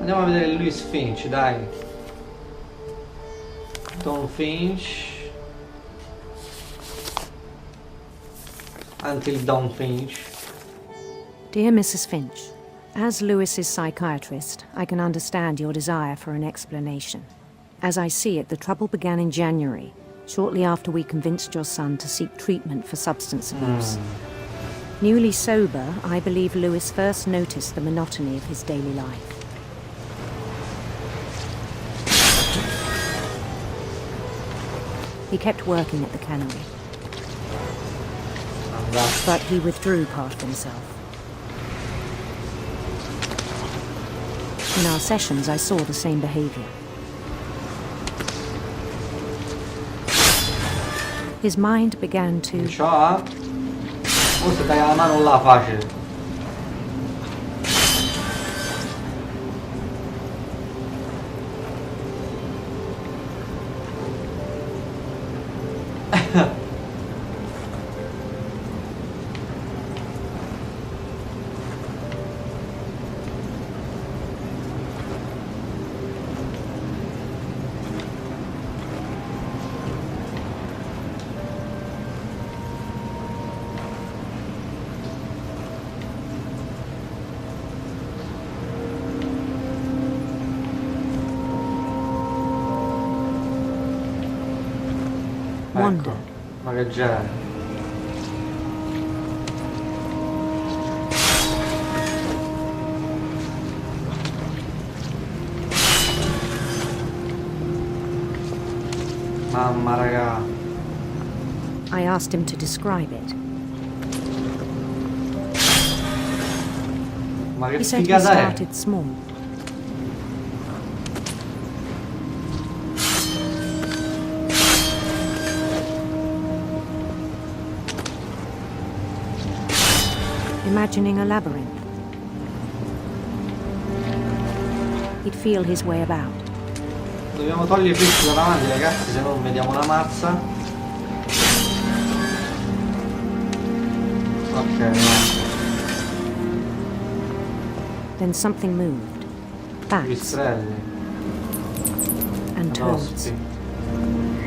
Andiamo a vedere Louis Finch, dai. Tom Finch. Until Dawn Finch. Dear Mrs. Finch, as Lewis's psychiatrist, I can understand your desire for an explanation. As I see it, the trouble began in January, shortly after we convinced your son to seek treatment for substance abuse. Newly sober, I believe Lewis first noticed the monotony of his daily life. He kept working at the cannery, but he withdrew part of himself. In our sessions, I saw the same behavior. His mind began to... Ciao. Forse dai la mano là facile. wander. Ma che genere. Mamma raga. I asked him to describe it. Ma che He said he figata è? started small. Imagining a labyrinth. He'd feel his way about. Dobbiamo togliere i pesci da davanti ragazzi, se no non vediamo la mazza. Ok, no. Then something moved. Bats Pipistrelli. and toads. Rospi.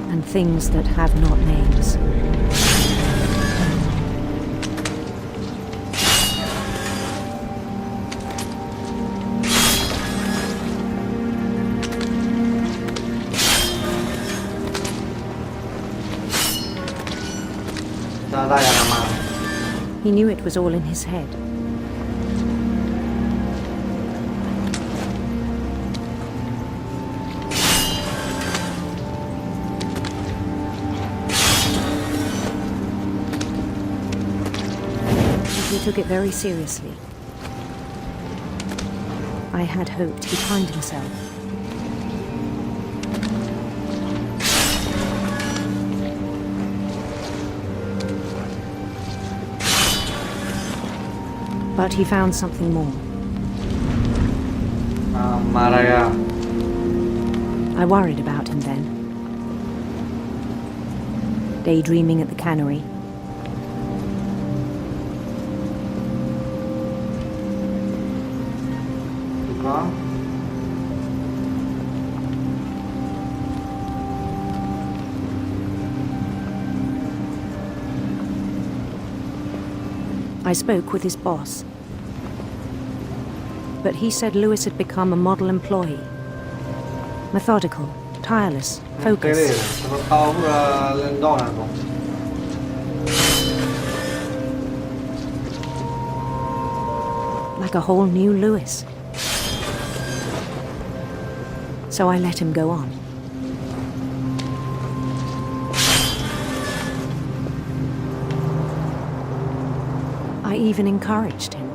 And things that have not names. Dai una mano. He knew it was all in his head. He took it very seriously. I had hoped he'd find himself. But he found something more. Mamma raga. I worried about him then. Daydreaming at the cannery. Di qua. I spoke with his boss. But he said Lewis had become a model employee. Methodical, tireless, Non credevo, focused. si portava pure all'endonaco. Like a whole new Lewis. So I let him go on. I even encouraged him.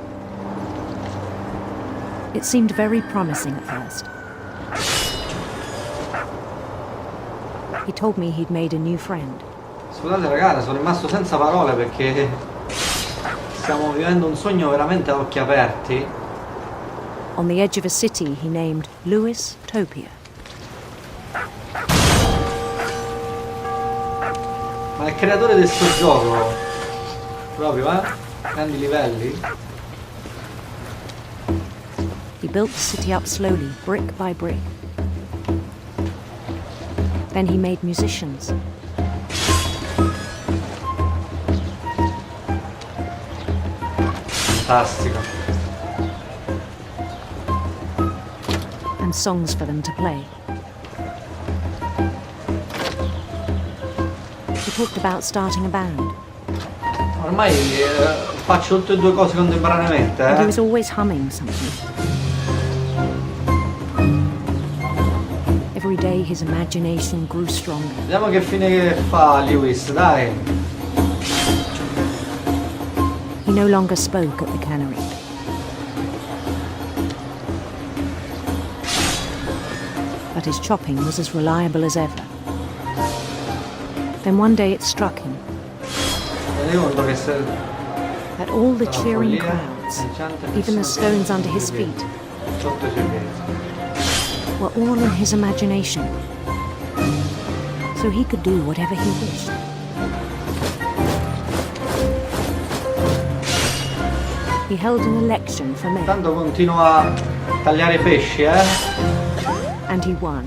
It seemed very promising at first. He told me he'd made a new friend. Scusate ragazzi, sono rimasto senza parole perché stiamo vivendo un sogno veramente a occhi aperti. On the edge of a city he named Lewis Topia. Ma il creatore del suo gioco, proprio, grandi livelli. He built the city up slowly, brick by brick. Then he made musicians. Fantastico. And songs for them to play. He talked about starting a band. Ormai faccio tutte e due cose contemporaneamente, And he was always humming something. Every day his imagination grew stronger. Vediamo che fine fa Lewis, dai. He no longer spoke at the cannery. But his chopping was as reliable as ever. Then one day it struck him that all the cheering crowds, even the stones under his feet, were all in his imagination. So he could do whatever he wished. He held an election for mayor. Tanto continua a tagliare i pesci, And he won.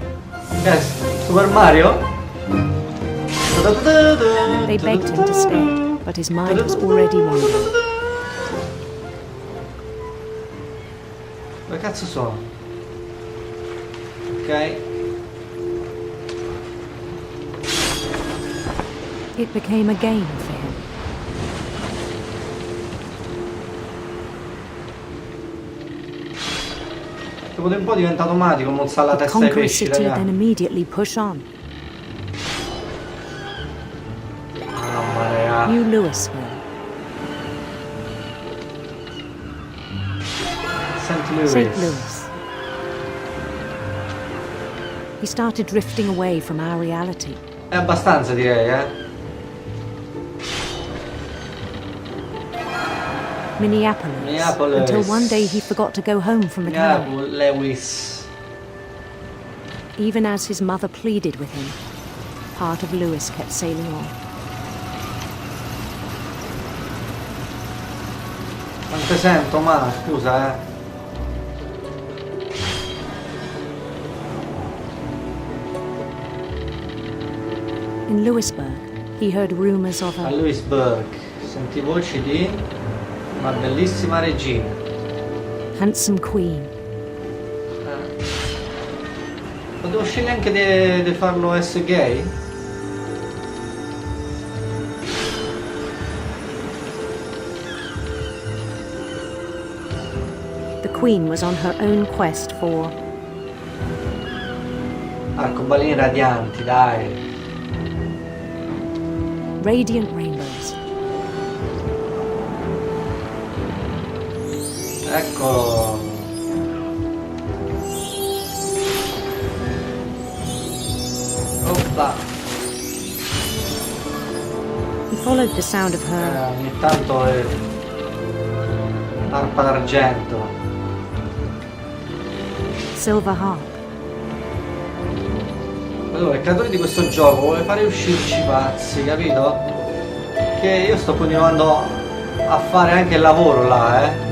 Yes, Super Mario? They begged him to stay, but his mind was already wandering. Dove cazzo sono? Ok. It became a game for him. Dopo un po' diventa automatico mozzare la The testa ai conqueror pesci, city raga. then immediately push on. Mamma mia. New Louisville. St. Louis. He started drifting away from our reality. È abbastanza, direi, Minneapolis. Until one day he forgot to go home from the canal. Lewis. Even as his mother pleaded with him, part of Lewis kept sailing on. Non ti sento, ma scusa, In Lewisburg, he heard rumors of A a Lewisburg senti voci di una bellissima regina. handsome queen. Potevo scegliere anche di farlo essere gay? The queen was on her own quest for Arcobaleni radianti, dai. radiant rainbows. Ecco. Opla. He followed the sound of her Ogni tanto è arpa d'argento. silver harp. Allora, il creatore di questo gioco vuole fare uscirci pazzi, capito? Che io sto continuando a fare anche il lavoro là,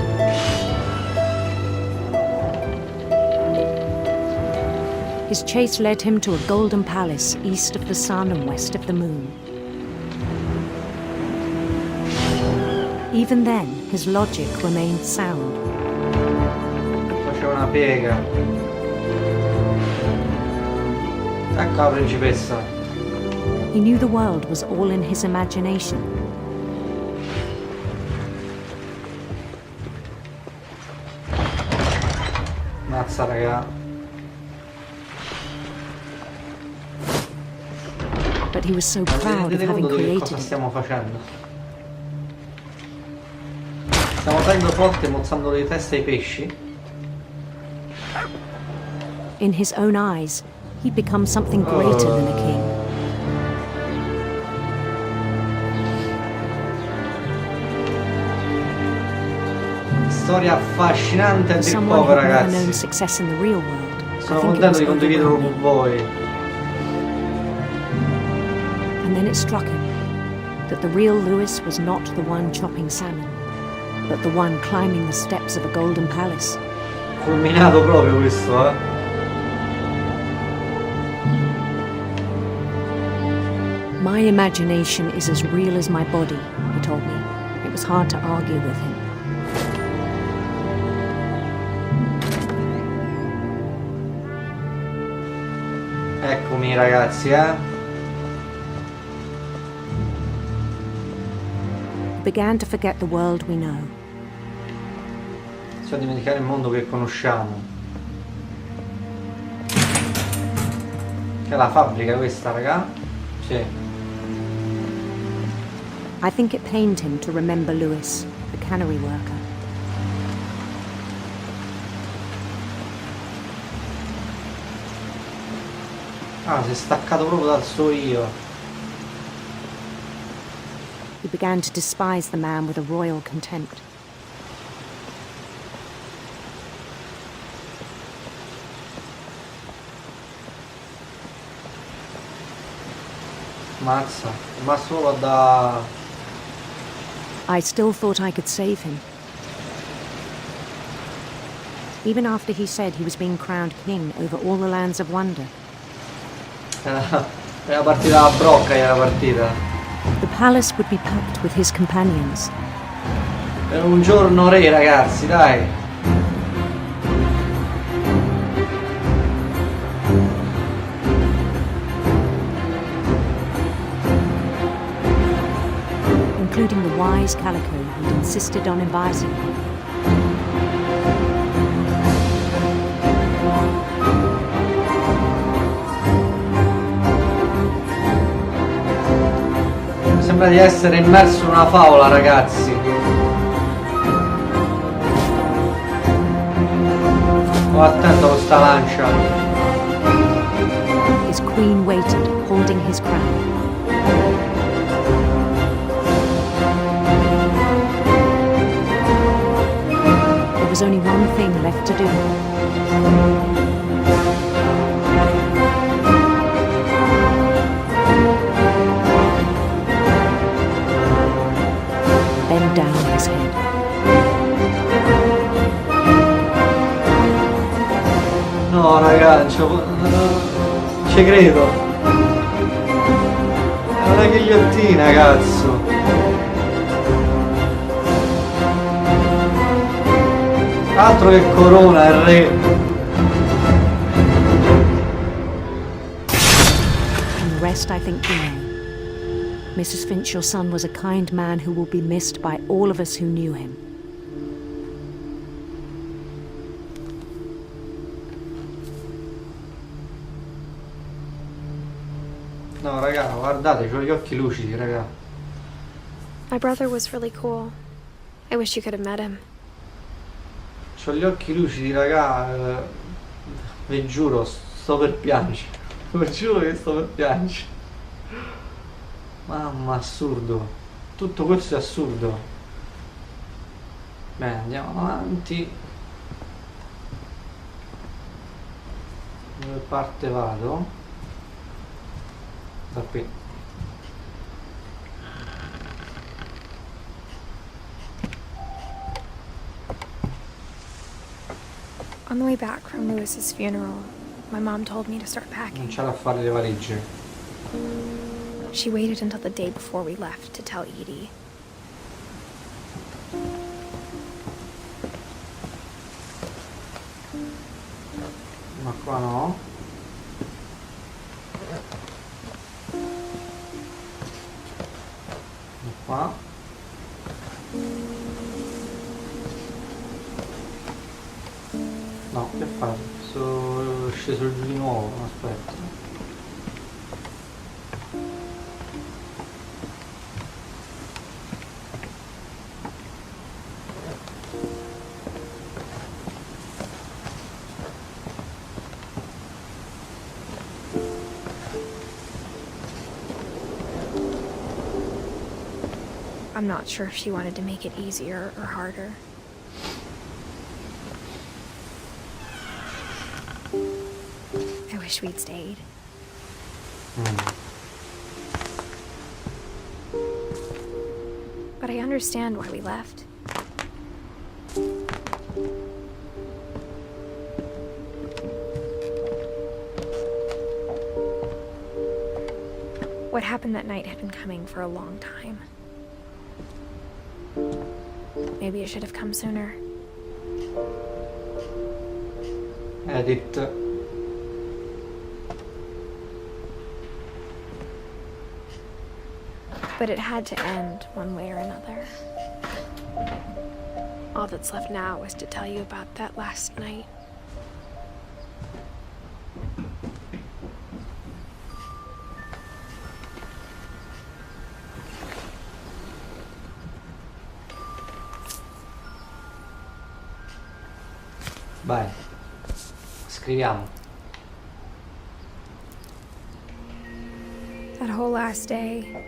His chase led him to a golden palace east of the sun and west of the moon. Even then, his logic remained sound. Faceva una piega. Ecco la principessa. He knew the world was all in his imagination. Mazza, raga. But he was so proud of Rendete having conto di che created cosa it. stiamo facendo? Stiamo salendo forte e mozzando le teste ai pesci. In his own eyes, he'd become something greater than a king. Storia affascinante a dir Someone poco, who'd never known ragazzi. success in the real world. Sono I think it contento was di condividerlo overwhelming. con voi. And then it struck him. that the real Lewis was not the one chopping salmon, but the one climbing the steps of a golden palace. Fulminato proprio questo, eh. My imagination is as real as my body, he told me. It was hard to argue with him. Eccomi ragazzi, eh. We began to forget the world we know. Iniziamo a dimenticare il mondo che conosciamo. Che è la fabbrica questa, raga? Sì. I think it pained him to remember Lewis, the cannery worker. Ah, si è staccato proprio dal suo io. He began to despise the man with a royal contempt. Mazza, ma solo da... I still thought I could save him. Even after he said he was being crowned king over all the lands of wonder. Era partita la brocca, era partita. The palace would be packed with his companions. Per un giorno re, ragazzi, dai. Including the wise Calico who'd insisted on inviting him. Sembra di essere immerso in una favola, ragazzi. Oh, attento con sta lancia. His queen waited, holding his crown. There was only one thing left to do. Bend down his head. No, ragazzi, ci credo. È una ghigliottina, cazzo. Altro che corona, il re. And the rest I think we know. Mrs. Finch, your son was a kind man who will be missed by all of us who knew him. No, raga, guardate, c'ho gli occhi lucidi, raga. My brother was really cool. I wish you could have met him. C'ho gli occhi lucidi, raga. Vi giuro, sto per piangere. Vi giuro che sto per piangere. Mamma, assurdo. Tutto questo è assurdo. Bene, andiamo avanti. Dove parte vado? Da qui. On the way back from Lewis's funeral, my mom told me to start packing. Cominciare a fare le valigie. She waited until the day before we left to tell Edie. Ma qua no. E qua. No, che fare? Sono sceso giù di nuovo, aspetta. I'm not sure if she wanted to make it easier or harder. I wish we'd stayed. but I understand why we left. What happened that night had been coming for a long time. Maybe it should have come sooner. Edith. But it had to end one way or another. All that's left now is to tell you about that last night. Vai, scriviamo. That whole last day,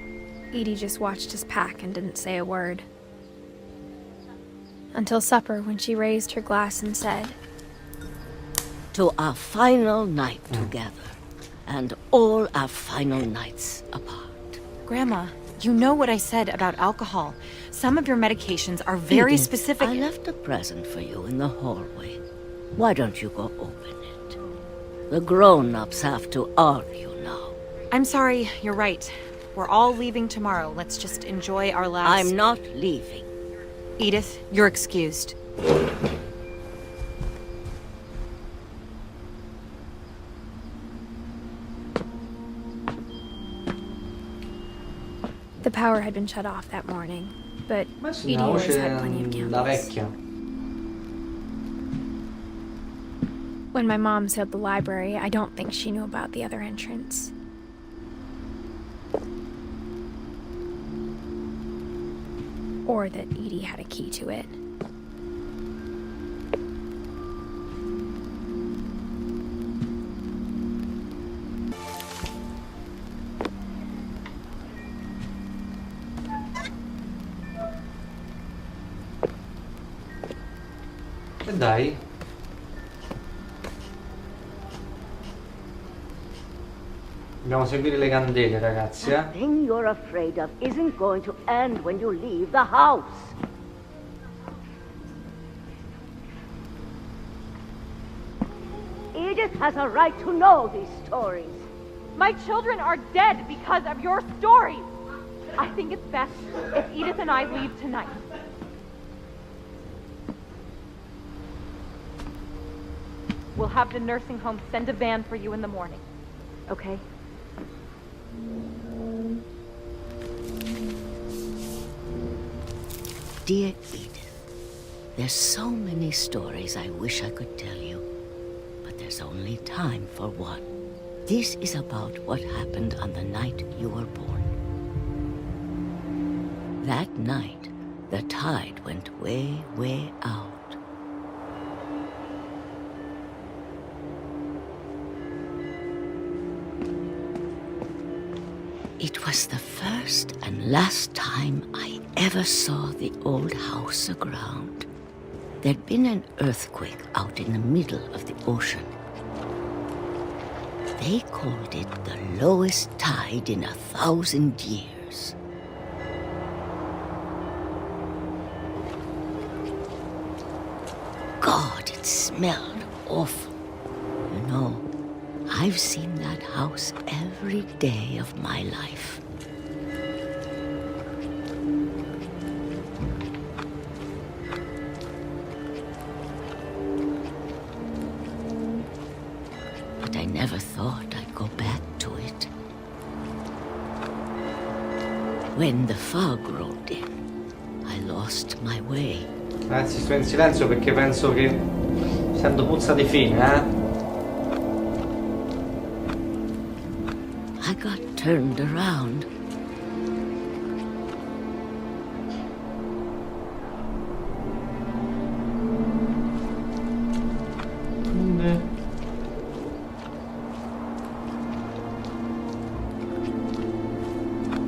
Edie just watched us pack and didn't say a word. Until supper, when she raised her glass and said, "To our final night together, and all our final nights apart." Grandma, you know what I said about alcohol. Some of your medications are very Edith, specific. I left a present for you in the hallway. Why don't you go open it? The grown-ups have to argue now. I'm sorry, you're right. We're all leaving tomorrow. Let's just enjoy our last... I'm not leaving. Edith, you're excused. the power had been shut off that morning, but Edie una always voce had plenty of da candles. vecchia. When my mom sealed the library, I don't think she knew about the other entrance. Or that Edie had a key to it. E dai. Dobbiamo seguire le candele, ragazzi, The thing you're afraid of isn't going to end when you leave the house. Edith has a right to know these stories. My children are dead because of your stories. I think it's best if Edith and I leave tonight. We'll have the nursing home send a van for you in the morning. Okay? Dear Edith, there's so many stories I wish I could tell you, but there's only time for one. This is about what happened on the night you were born. That night, the tide went way, way out. It was the first and last time I ever saw the old house aground. There'd been an earthquake out in the middle of the ocean. They called it the lowest tide in 1,000 years. God, it smelled awful. You know, I've seen that house every day of my life. But I never thought I'd go back to it. When the fog rolled in, I lost my way. Ragazzi, sto in silenzio perché penso che sento puzza di fine, I got turned around.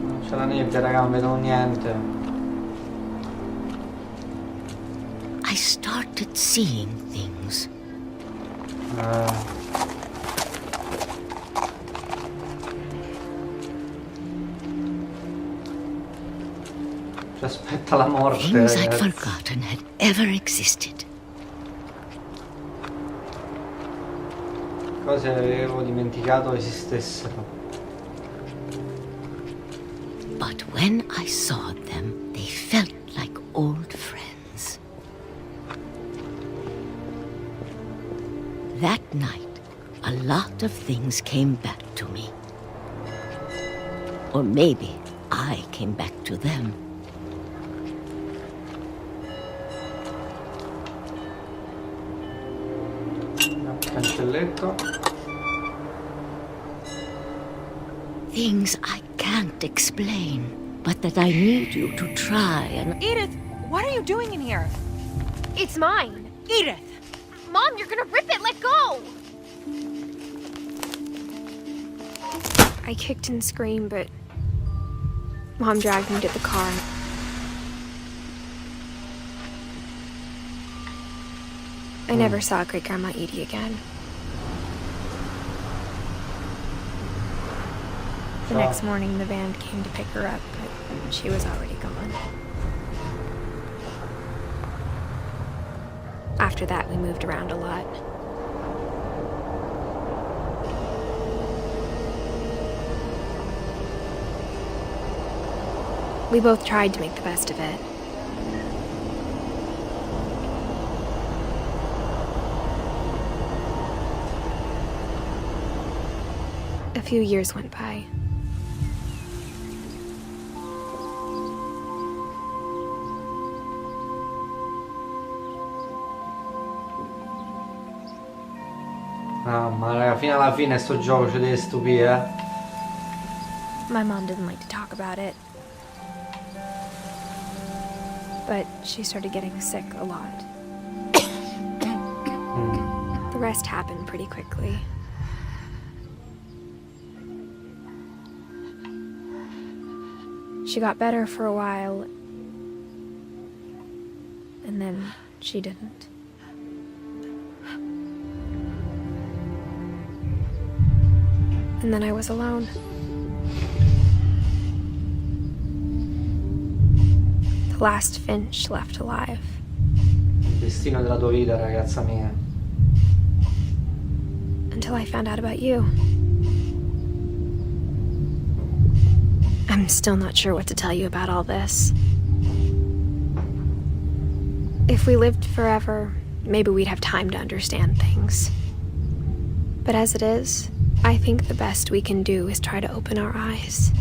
Non c'è la nebbia, raga, non vedo niente. I started seeing things. Ci aspetta la morte, Things I'd ragazzi. forgotten had ever existed. Cose avevo dimenticato esistessero. But when I saw them, they felt like old friends. That night, a lot of things came back to me. Or maybe I came back to them. Cancelletto. Things I can't explain, but that I need you to try and... Edith, what are you doing in here? It's mine. Edith! Mom, you're gonna rip it. Let go. I kicked and screamed, but Mom dragged me to the car. I never saw Great Grandma Edie again. The next morning, the van came to pick her up, but she was already gone. After that, we moved around a lot. We both tried to make the best of it. A few years went by. Mamma, raga, fino alla fine sto gioco ci deve stupire, My mom didn't like to talk about it. But she started getting sick a lot. The rest happened pretty quickly. She got better for a while, and then she didn't. And then I was alone. The last Finch left alive. Il destino della tua vita, ragazza mia. Until I found out about you. I'm still not sure what to tell you about all this. If we lived forever, maybe we'd have time to understand things. But as it is, I think the best we can do is try to open our eyes.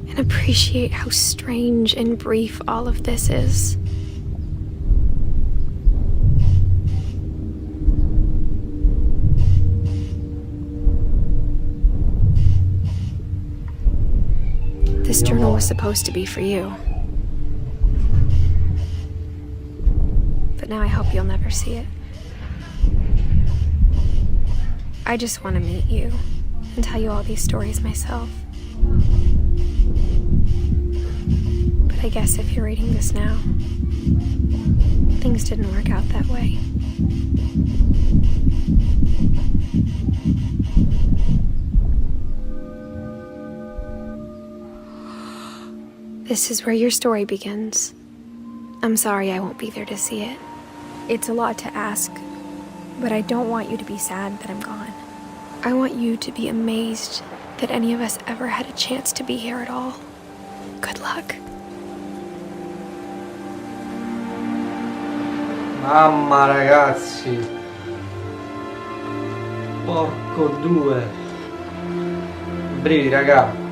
And appreciate how strange and brief all of this is. This journal was supposed to be for you. But now I hope you'll never see it. I just want to meet you and tell you all these stories myself. But I guess if you're reading this now, things didn't work out that way. This is where your story begins. I'm sorry I won't be there to see it. It's a lot to ask, but I don't want you to be sad that I'm gone. I want you to be amazed that any of us ever had a chance to be here at all. Good luck. Mamma, ragazzi. Porco due. Brividi, raga.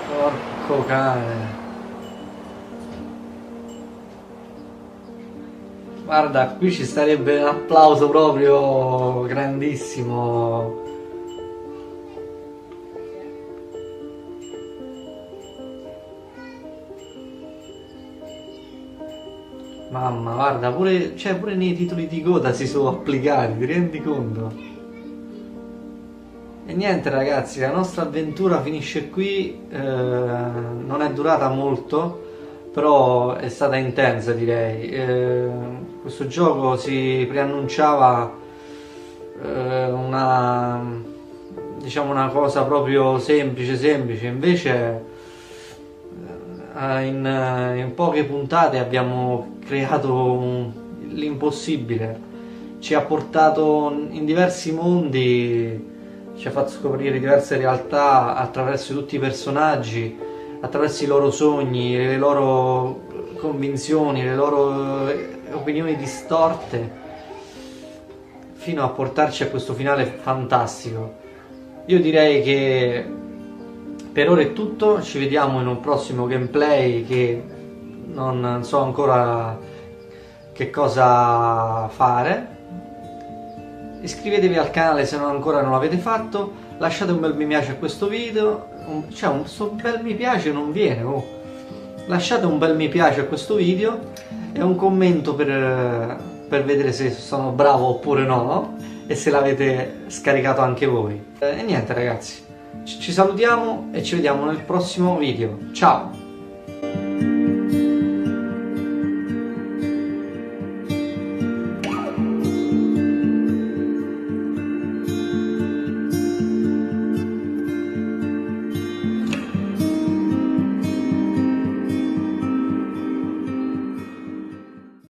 Porco cane. Guarda, qui ci starebbe un applauso proprio grandissimo. Mamma, guarda, pure nei titoli di coda si sono applicati, ti rendi conto? E niente ragazzi, la nostra avventura finisce qui, non è durata molto, però è stata intensa, direi. Questo gioco si preannunciava diciamo una cosa proprio semplice, invece in poche puntate abbiamo creato l'impossibile, ci ha portato in diversi mondi, ci ha fatto scoprire diverse realtà attraverso tutti i personaggi, attraverso i loro sogni, le loro convinzioni, le loro opinioni distorte, fino a portarci a questo finale fantastico. Io direi che per ora è tutto, ci vediamo in un prossimo gameplay che non so ancora che cosa fare. Iscrivetevi al canale se ancora non l'avete fatto, lasciate un bel mi piace a questo video, sto bel mi piace non viene, lasciate un bel mi piace a questo video e un commento per vedere se sono bravo oppure no, e se l'avete scaricato anche voi. E niente ragazzi, ci salutiamo e ci vediamo nel prossimo video, ciao!